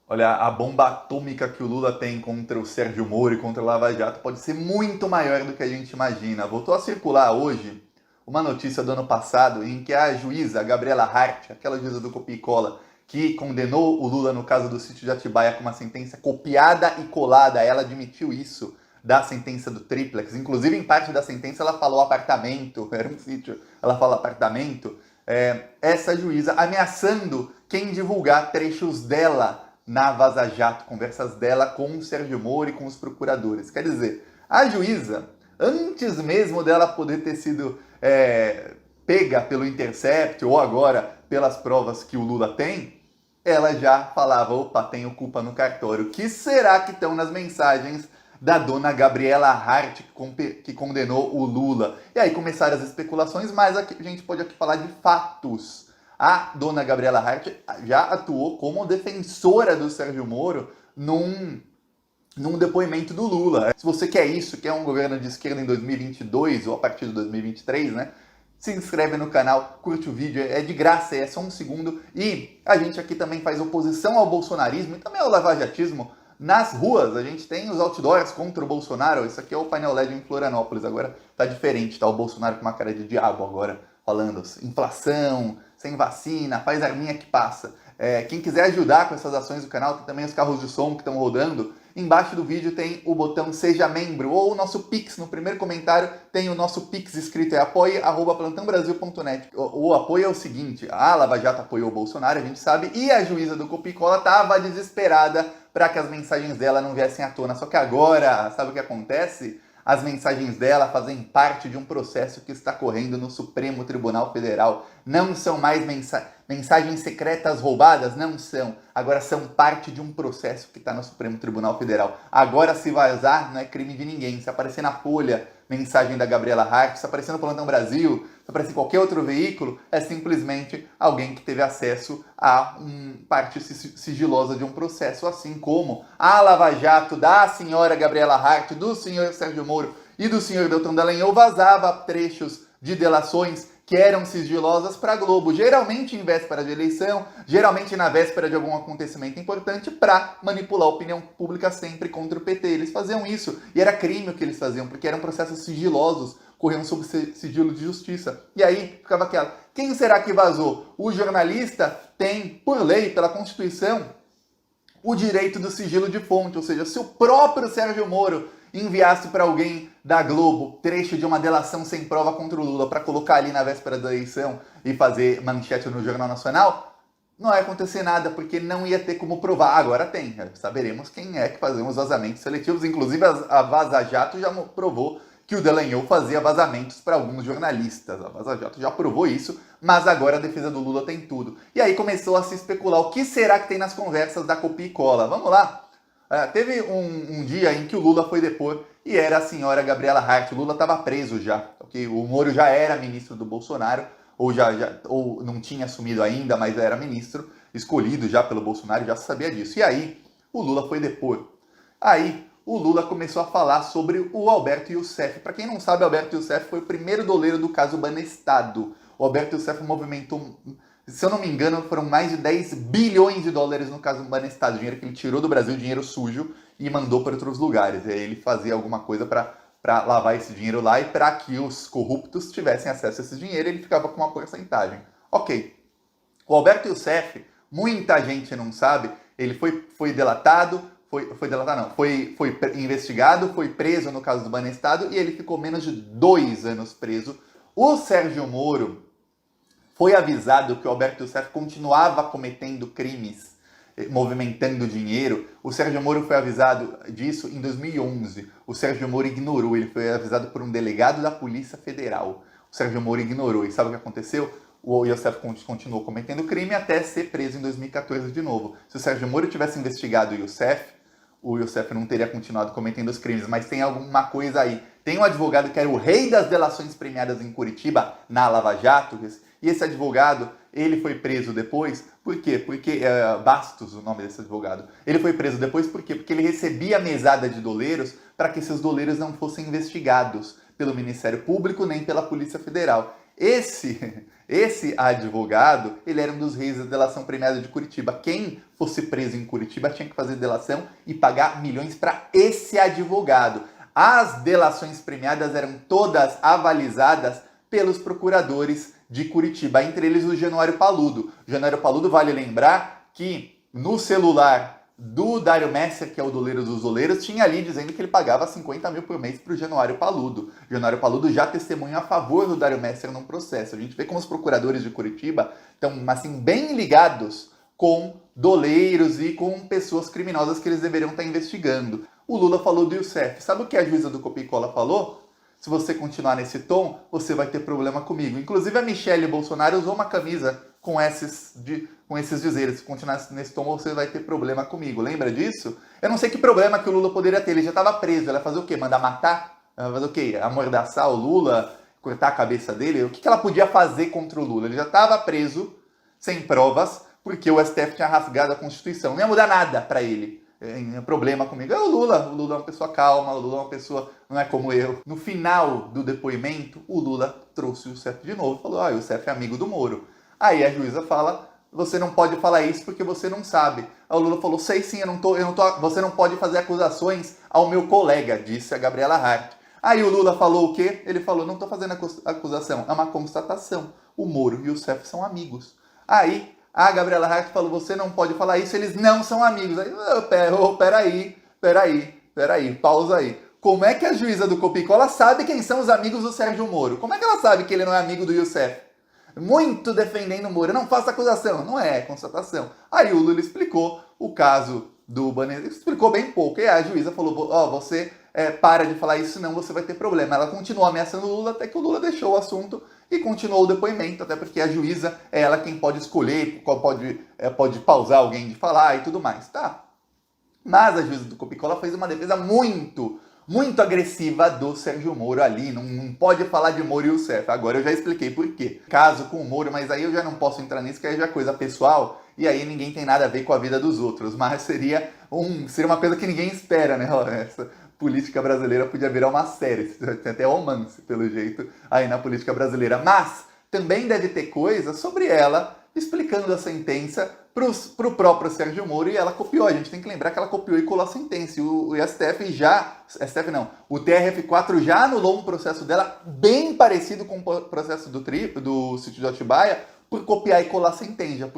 Olha, a bomba atômica que o Lula tem contra o Sérgio Moro e contra o Lava Jato pode ser muito maior do que a gente imagina. Voltou a circular hoje uma notícia do ano passado em que a juíza Gabriela Hart, aquela juíza do copia e cola, que condenou o Lula no caso do sítio de Atibaia com uma sentença copiada e colada, ela admitiu isso da sentença do triplex. Inclusive, em parte da sentença, ela falou apartamento, era um sítio, ela fala apartamento. Essa juíza ameaçando quem divulgar trechos dela na Vaza Jato, conversas dela com o Sérgio Moro e com os procuradores. Quer dizer, a juíza, antes mesmo dela poder ter sido pega pelo Intercept ou agora pelas provas que o Lula tem, ela já falava, opa, tenho culpa no cartório. O que será que estão nas mensagens da dona Gabriela Hart, que condenou o Lula? E aí começaram as especulações, mas a gente pode aqui falar de fatos. A dona Gabriela Hart já atuou como defensora do Sérgio Moro num depoimento do Lula. Se você quer isso, quer um governo de esquerda em 2022 ou a partir de 2023, né? Se inscreve no canal, curte o vídeo, é de graça, é só um segundo. E a gente aqui também faz oposição ao bolsonarismo e também ao lavajatismo nas ruas. A gente tem os outdoors contra o Bolsonaro. Isso aqui é o painel LED em Florianópolis. Agora tá diferente, tá o Bolsonaro com uma cara de diabo agora, falando inflação, sem vacina, faz arminha que passa. Quem quiser ajudar com essas ações do canal, tem também os carros de som que estão rodando. Embaixo do vídeo tem o botão Seja Membro ou o nosso Pix. No primeiro comentário tem o nosso Pix escrito, apoie@plantãobrasil.net. O apoio é o seguinte, a Lava Jato apoiou o Bolsonaro, a gente sabe, e a juíza do Copicola estava desesperada para que as mensagens dela não viessem à tona. Só que agora, sabe o que acontece? As mensagens dela fazem parte de um processo que está correndo no Supremo Tribunal Federal. Não são mais mensagens secretas roubadas, não são. Agora são parte de um processo que está no Supremo Tribunal Federal. Agora, se vazar, não é crime de ninguém. Se aparecer na Folha mensagem da Gabriela Hart, se aparecer no Plantão Brasil, se aparecer em qualquer outro veículo, é simplesmente alguém que teve acesso a parte sigilosa de um processo, assim como a Lava Jato da senhora Gabriela Hart, do senhor Sérgio Moro e do senhor Deltan Dallagnol vazava trechos de delações que eram sigilosas para a Globo, geralmente em véspera de eleição, geralmente na véspera de algum acontecimento importante, para manipular a opinião pública sempre contra o PT. Eles faziam isso, e era crime o que eles faziam, porque eram processos sigilosos, corriam sob sigilo de justiça. E aí ficava aquela, quem será que vazou? O jornalista tem, por lei, pela Constituição, o direito do sigilo de fonte, ou seja, se o próprio Sérgio Moro enviasse para alguém da Globo trecho de uma delação sem prova contra o Lula para colocar ali na véspera da eleição e fazer manchete no Jornal Nacional, não ia acontecer nada, porque não ia ter como provar. Agora tem, saberemos quem é que fazia os vazamentos seletivos. Inclusive a Vaza Jato já provou que o Dallagnol fazia vazamentos para alguns jornalistas. A Vaza Jato já provou isso, mas agora a defesa do Lula tem tudo. E aí começou a se especular o que será que tem nas conversas da copia e cola. Vamos lá. Teve um dia em que o Lula foi depor e era a senhora Gabriela Hart. O Lula estava preso já, okay? O Moro já era ministro do Bolsonaro, ou não tinha assumido ainda, mas era ministro, escolhido já pelo Bolsonaro, já sabia disso. E aí, o Lula foi depor. Aí, o Lula começou a falar sobre o Alberto Youssef. Para quem não sabe, Alberto Youssef foi o primeiro doleiro do caso Banestado. O Alberto Youssef movimentou, se eu não me engano, foram mais de 10 bilhões de dólares no caso Banestado. Dinheiro que ele tirou do Brasil, dinheiro sujo, e mandou para outros lugares. E aí ele fazia alguma coisa para lavar esse dinheiro lá e para que os corruptos tivessem acesso a esse dinheiro, ele ficava com uma porcentagem. Ok. O Alberto Youssef, muita gente não sabe, ele foi delatado, foi investigado, foi preso no caso do Banestado e ele ficou menos de 2 anos preso. O Sérgio Moro foi avisado que o Alberto Youssef continuava cometendo crimes, movimentando dinheiro. O Sérgio Moro foi avisado disso em 2011. O Sérgio Moro ignorou, ele foi avisado por um delegado da Polícia Federal. O Sérgio Moro ignorou. E sabe o que aconteceu? O Youssef continuou cometendo crime até ser preso em 2014 de novo. Se o Sérgio Moro tivesse investigado o Youssef não teria continuado cometendo os crimes. Mas tem alguma coisa aí. Tem um advogado que era o rei das delações premiadas em Curitiba, na Lava Jato, e esse advogado, ele foi preso depois. Por quê? Porque Bastos, o nome desse advogado. Ele foi preso depois por quê? Porque ele recebia mesada de doleiros para que esses doleiros não fossem investigados pelo Ministério Público nem pela Polícia Federal. Esse advogado, ele era um dos reis da delação premiada de Curitiba. Quem fosse preso em Curitiba tinha que fazer delação e pagar milhões para esse advogado. As delações premiadas eram todas avalizadas pelos procuradores de Curitiba, entre eles o Januário Paludo. O Januário Paludo, vale lembrar que no celular do Dário Messer, que é o doleiro dos doleiros, tinha ali dizendo que ele pagava 50 mil por mês para o Januário Paludo. O Januário Paludo já testemunha a favor do Dário Messer num processo. A gente vê como os procuradores de Curitiba estão assim, bem ligados com doleiros e com pessoas criminosas que eles deveriam estar investigando. O Lula falou do Youssef. Sabe o que a juíza do Copia e Cola falou? Se você continuar nesse tom, você vai ter problema comigo. Inclusive a Michelle Bolsonaro usou uma camisa com esses dizeres. Se continuar nesse tom, você vai ter problema comigo. Lembra disso? Eu não sei que problema que o Lula poderia ter. Ele já estava preso. Ela ia fazer o quê? Mandar matar? Ela ia fazer o quê? Amordaçar o Lula? Cortar a cabeça dele? O que ela podia fazer contra o Lula? Ele já estava preso, sem provas, porque o STF tinha rasgado a Constituição. Não ia mudar nada para ele. Problema comigo. É o Lula é uma pessoa calma, o Lula é uma pessoa, não é como eu. No final do depoimento, o Lula trouxe o Youssef de novo, falou, o Youssef é amigo do Moro. Aí a juíza fala, você não pode falar isso porque você não sabe. Aí o Lula falou, sei sim, você não pode fazer acusações ao meu colega, disse a Gabriela Hart. Aí o Lula falou o quê? Ele falou, não estou fazendo acusação, é uma constatação. O Moro e o Youssef são amigos. Aí a Gabriela Hart falou, você não pode falar isso, eles não são amigos. Aí, peraí, pausa aí. Como é que a juíza do Copia e Cola sabe quem são os amigos do Sérgio Moro? Como é que ela sabe que ele não é amigo do Youssef? Muito defendendo o Moro, não faça acusação, não é constatação. Aí o Lula explicou o caso do Banner, explicou bem pouco, e a juíza falou, você para de falar isso, senão você vai ter problema. Ela continuou ameaçando o Lula até que o Lula deixou o assunto e continuou o depoimento, até porque a juíza é ela quem pode escolher, pode pausar alguém de falar e tudo mais, tá? Mas a juíza do Copia e Cola fez uma defesa muito agressiva do Sérgio Moro ali, não pode falar de Moro e Youssef. Agora eu já expliquei por quê. Caso com o Moro, mas aí eu já não posso entrar nisso, que aí já é coisa pessoal, e aí ninguém tem nada a ver com a vida dos outros, mas seria uma coisa que ninguém espera, né? Essa política brasileira podia virar uma série, tem até romance, pelo jeito, aí na política brasileira. Mas também deve ter coisa sobre ela explicando a sentença pro próprio Sérgio Moro, e ela copiou. A gente tem que lembrar que ela copiou e colou a sentença. O TRF4 já anulou um processo dela bem parecido com o processo do sítio de Atibaia por copiar e colar sentença,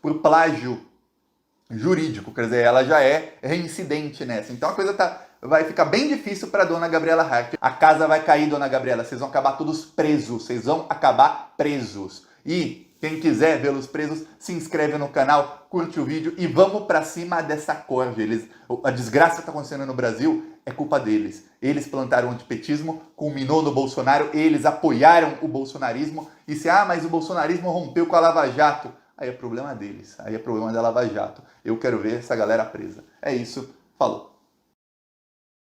por plágio jurídico, quer dizer, ela já é reincidente nessa. Então a coisa vai ficar bem difícil para dona Gabriela Hart. A casa vai cair, dona Gabriela, vocês vão acabar todos presos, E quem quiser vê-los presos, se inscreve no canal, curte o vídeo e vamos pra cima dessa corja. A desgraça que está acontecendo no Brasil é culpa deles. Eles plantaram o antipetismo, culminou no Bolsonaro, eles apoiaram o bolsonarismo. E mas o bolsonarismo rompeu com a Lava Jato. Aí é problema deles, aí é problema da Lava Jato. Eu quero ver essa galera presa. É isso, falou.